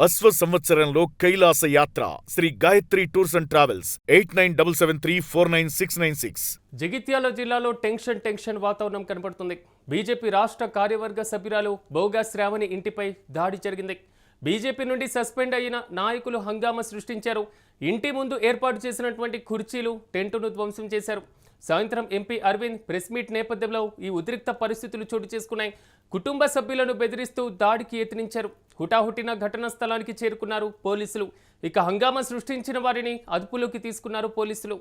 అశ్వ సంవత్సరంలో కైలాస యాత్ర Sri Gayatri tours and travels 8977349696. Jagtial జిల్లాలో టెన్షన్ వాతావరణం కనబడుతుంది. బీజేపీ రాష్ట్ర కార్యవర్గ సభ్యురాలు బోగా శ్రావణి ఇంటిపై దాడి జరిగింది. బీజేపీ నుండి సస్పెండ్ అయిన నాయకులు హంగామా సృష్టించారు. ఇంటి ముందు ఏర్పాటు చేసినటువంటి కుర్చీలు టెంటును ధ్వంసం చేశారు. సాయంత్రం ఎంపీ అరవింద్ ప్రెస్ మీట్ నేపథ్యంలో ఈ ఉద్రిక్త పరిస్థితులు చోటు చేసుకున్నాయి. కుటుంబ సభ్యులను బెదిరిస్తూ దాడికి యత్నించారు. హుటాహుటిన ఘటనా స్థలానికి చేరుకున్నారు పోలీసులు. ఇక హంగామా సృష్టించిన వారిని అదుపులోకి తీసుకున్నారు పోలీసులు.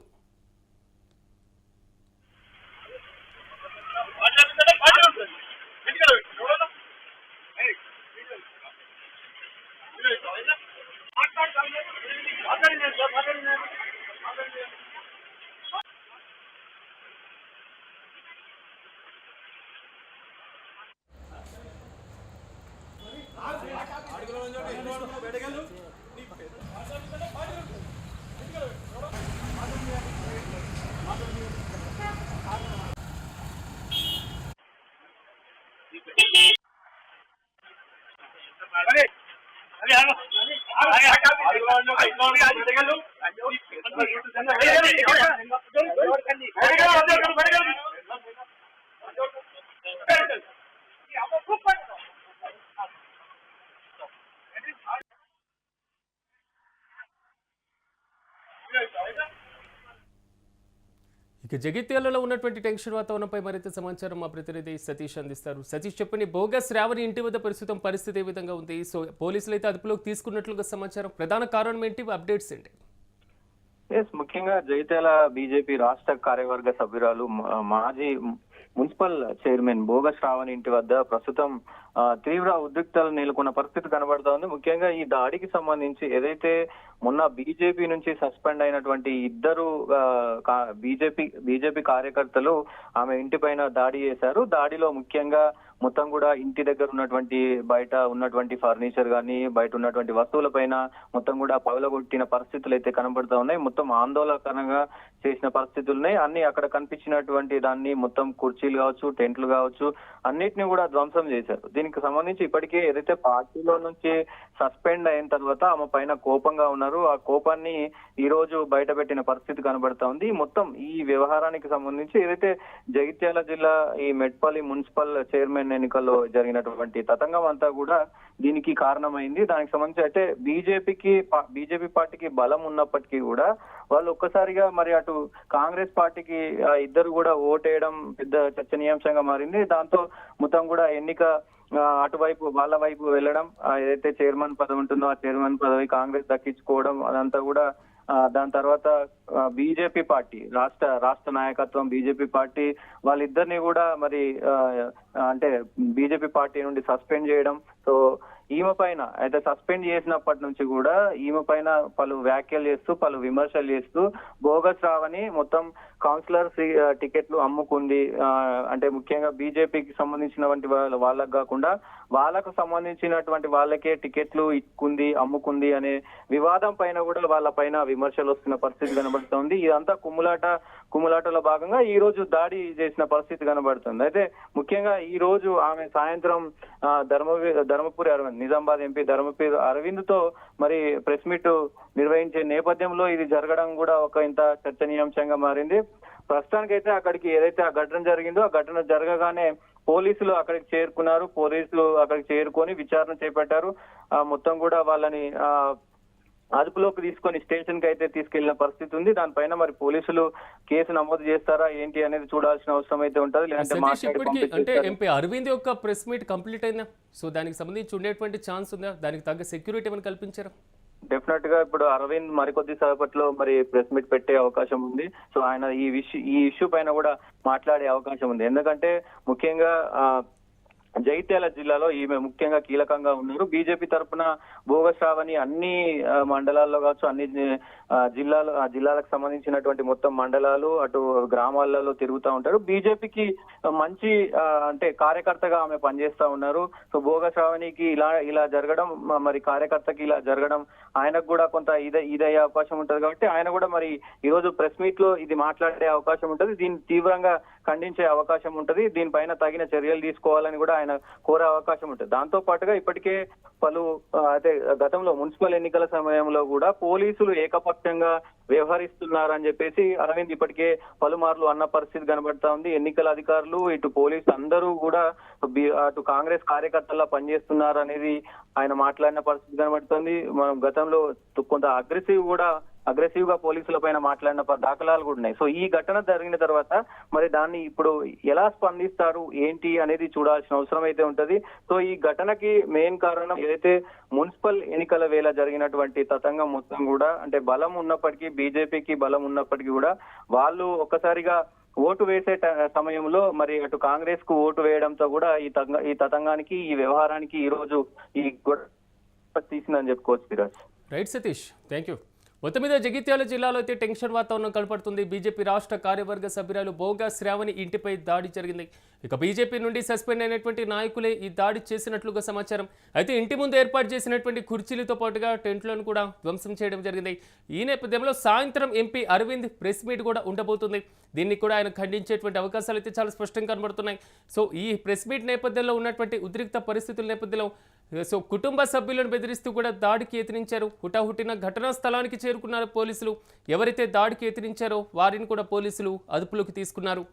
ఇక జగిత్యాలలో ఉన్నటువంటి టెన్షన్ వాతావరణంపై మరింత సమాచారం మా ప్రతినిధి సతీష్ అందిస్తారు. సతీష్ చెప్పండి, బోగస్ శ్రావణి ఇంటి వద్ద పరిస్థితి ఏ విధంగా ఉంది? సో పోలీసులు అయితే అదుపులోకి తీసుకున్నట్లుగా సమాచారం. ప్రధాన కారణం ఏంటి? అప్డేట్స్ ఏంటి? ముఖ్యంగా జగిత్యాల బీజేపీ రాష్ట్ర కార్యవర్గ సభ్యురాలు మాజీ మున్సిపల్ చైర్మన్ బోగ శ్రావణి ఇంటి వద్ద ప్రస్తుతం తీవ్ర ఉద్రిక్తలు నెలకొన్న పరిస్థితి కనబడతా ఉంది. ముఖ్యంగా ఈ దాడికి సంబంధించి ఏదైతే మొన్న బీజేపీ నుంచి సస్పెండ్ అయినటువంటి ఇద్దరు బీజేపీ కార్యకర్తలు ఆమె ఇంటి పైన దాడి చేశారు. దాడిలో ముఖ్యంగా మొత్తం కూడా ఇంటి దగ్గర ఉన్నటువంటి బయట ఉన్నటువంటి ఫర్నిచర్ కానీ బయట ఉన్నటువంటి వస్తువుల పైన మొత్తం కూడా పగలగొట్టిన పరిస్థితులు అయితే కనబడుతూ ఉన్నాయి. మొత్తం ఆందోళనకరంగా చేసిన పరిస్థితులు ఉన్నాయి. అన్ని అక్కడ కనిపించినటువంటి దాన్ని మొత్తం కుర్చీలు కావచ్చు, టెంట్లు కావచ్చు, అన్నిటిని కూడా ధ్వంసం చేశారు. దీనికి సంబంధించి ఇప్పటికే ఏదైతే పార్టీలో నుంచి సస్పెండ్ అయిన తర్వాత ఆమె పైన కోపంగా ఉన్నారు. ఆ కోపాన్ని ఈ రోజు బయట పెట్టిన పరిస్థితి కనబడతా ఉంది. మొత్తం ఈ వ్యవహారానికి సంబంధించి ఏదైతే జగిత్యాల జిల్లా ఈ మెట్పల్లి మున్సిపల్ చైర్మన్ ఎన్నికల్లో జరిగినటువంటి తతంగం అంతా కూడా దీనికి కారణమైంది. దానికి సంబంధించి అయితే బీజేపీ పార్టీకి బలం ఉన్నప్పటికీ కూడా వాళ్ళు ఒక్కసారిగా మరి అటు కాంగ్రెస్ పార్టీకి ఇద్దరు కూడా ఓటేయడం పెద్ద చర్చనీయాంశంగా మారింది. దాంతో మొత్తం కూడా ఎన్నిక అటువైపు వాళ్ళ వైపు వెళ్ళడం, ఏదైతే చైర్మన్ పదవి ఉంటుందో ఆ చైర్మన్ పదవి కాంగ్రెస్ దక్కించుకోవడం అదంతా కూడా దాని తర్వాత బీజేపీ పార్టీ రాష్ట్ర నాయకత్వం బీజేపీ పార్టీ వాళ్ళిద్దరిని కూడా మరి అంటే బీజేపీ పార్టీ నుండి సస్పెండ్ చేయడం. సో ఈమె పైన అయితే సస్పెండ్ చేసినప్పటి నుంచి కూడా ఈమె పైన పలు వ్యాఖ్యలు చేస్తూ పలు విమర్శలు చేస్తూ బోగస్ శ్రావణి మొత్తం కౌన్సిలర్ టికెట్లు అమ్ముకుంది, అంటే ముఖ్యంగా బీజేపీకి సంబంధించినటువంటి వాళ్ళకు కాకుండా వాళ్ళకు సంబంధించినటువంటి వాళ్ళకే టికెట్లు ఇచ్చుకుంది, అమ్ముకుంది అనే వివాదం పైన కూడా వాళ్ళ పైన విమర్శలు వస్తున్న పరిస్థితి కనబడుతోంది. ఇదంతా కుమ్ములాటలో భాగంగా ఈ రోజు దాడి చేసిన పరిస్థితి కనబడుతుంది. అయితే ముఖ్యంగా ఈ రోజు ఆమె సాయంత్రం ధర్మపురి అరవింద్, నిజామాబాద్ ఎంపీ ధర్మపురి అరవింద్ తో మరి ప్రెస్ మీట్ నిర్వహించే నేపథ్యంలో ఇది జరగడం కూడా ఒక ఇంత చర్చనీయాంశంగా మారింది. ప్రస్తుతానికైతే అక్కడికి ఏదైతే ఆ ఘటన జరిగిందో ఆ ఘటన జరగగానే పోలీసులు అక్కడికి చేరుకున్నారు. పోలీసులు అక్కడికి చేరుకొని విచారణ చేపట్టారు. మొత్తం కూడా వాళ్ళని అదుపులోకి తీసుకొని స్టేషన్ కి అయితే తీసుకెళ్లిన పరిస్థితి ఉంది. దానిపైన మరి పోలీసులు కేసు నమోదు చేస్తారా ఏంటి అనేది చూడాల్సిన అవసరం అయితే ఉంటుంది. అంటే ఎంపీ అరవింద్ యొక్క ప్రెస్ మీట్ కంప్లీట్ అయిందా? సో దానికి సంబంధించి ఉండేటువంటి ఛాన్స్ ఉందా? దానికి తగ్గ సెక్యూరిటీ ఏమైనా కల్పించారా? డెఫినెట్ గా ఇప్పుడు అరవింద్ మరికొద్ది సేపట్లో మరి ప్రెస్ మీట్ పెట్టే అవకాశం ఉంది. సో ఆయన ఈ ఇష్యూ పైన కూడా మాట్లాడే అవకాశం ఉంది. ఎందుకంటే ముఖ్యంగా జగిత్యాల జిల్లాలో ఈమె ముఖ్యంగా కీలకంగా ఉన్నారు. బీజేపీ తరఫున బోగ శ్రావణి అన్ని మండలాల్లో కావచ్చు, అన్ని జిల్లాలకు సంబంధించినటువంటి మొత్తం మండలాలు అటు గ్రామాలలో తిరుగుతూ ఉంటారు. బీజేపీకి మంచి అంటే కార్యకర్తగా ఆమె పనిచేస్తా ఉన్నారు. సో బోగ శ్రావణికి ఇలా జరగడం, మరి కార్యకర్తకి ఇలా జరగడం ఆయనకు కూడా కొంత ఇదయ్యే అవకాశం ఉంటది. కాబట్టి ఆయన కూడా మరి ఈ రోజు ప్రెస్ మీట్ లో ఇది మాట్లాడే అవకాశం ఉంటది. దీన్ని తీవ్రంగా ఖండించే అవకాశం ఉంటది. దీనిపైన తగిన చర్యలు తీసుకోవాలని కూడా ఆయన ఆయన కోరే అవకాశం ఉంటుంది. దాంతో పాటుగా ఇప్పటికే పలు అదే గతంలో మున్సిపల్ ఎన్నికల సమయంలో కూడా పోలీసులు ఏకపక్షంగా వ్యవహరిస్తున్నారని చెప్పేసి అరవింద్ ఇప్పటికే పలుమార్లు అన్న పరిస్థితి కనబడతా ఉంది. ఎన్నికల అధికారులు ఇటు పోలీసు అందరూ కూడా అటు కాంగ్రెస్ కార్యకర్తల్లా పనిచేస్తున్నారు అనేది ఆయన మాట్లాడిన పరిస్థితి కనబడుతుంది. మనం గతంలో కొంత అగ్రెసివ్ గా పోలీసుల పైన మాట్లాడిన దాఖలాలు కూడా ఉన్నాయి. సో ఈ ఘటన జరిగిన తర్వాత మరి దాన్ని ఇప్పుడు ఎలా స్పందిస్తారు ఏంటి అనేది చూడాల్సిన అవసరం అయితే ఉంటది. సో ఈ ఘటనకి మెయిన్ కారణం ఏదైతే మున్సిపల్ ఎన్నికల వేళ జరిగినటువంటి తతంగం మొత్తం కూడా అంటే బలం ఉన్నప్పటికీ బీజేపీకి బలం ఉన్నప్పటికీ కూడా వాళ్ళు ఒక్కసారిగా ఓటు వేసే సమయంలో మరి అటు కాంగ్రెస్ కు ఓటు వేయడంతో కూడా ఈ తతంగానికి ఈ వ్యవహారానికి ఈ రోజు ఈ గొడవ తీసిందని చెప్పుకోవచ్చు Siraj. Right Satish, thank you. మొత్తం మీద జగిత్యాల జిల్లాలో అయితే టెన్షన్ వాతావరణం కనపడుతుంది. బీజేపీ రాష్ట్ర కార్యవర్గ సభ్యురాలు బోగా శ్రావణి ఇంటిపై దాడి జరిగింది. ఇక బీజేపీ నుండి సస్పెండ్ అయినటువంటి నాయకులే ఈ దాడి చేసినట్లుగా సమాచారం. అయితే ఇంటి ముందు ఏర్పాటు చేసినటువంటి కుర్చీలతో పాటుగా టెంట్లను కూడా ధ్వంసం చేయడం జరిగింది. ఈ నేపథ్యంలో సాయంత్రం ఎంపీ అరవింద్ ప్రెస్ మీట్ కూడా ఉండబోతుంది. దీన్ని కూడా ఆయన ఖండించేటువంటి అవకాశాలు అయితే చాలా స్పష్టంగా కనబడుతున్నాయి. సో ఈ ప్రెస్ మీట్ నేపథ్యంలో ఉన్నటువంటి ఉద్రిక్త పరిస్థితుల నేపథ్యంలో కుటుంబ సభ్యులను బెదిరిస్తూ కూడా దాడికి యత్నించారు. హుటాహుటిన ఘటనా స్థలానికి చేరుకున్నారు పోలీసులు. ఎవరైతే దాడికి యత్నించారో వారిని కూడా పోలీసులు అదుపులోకి తీసుకున్నారు.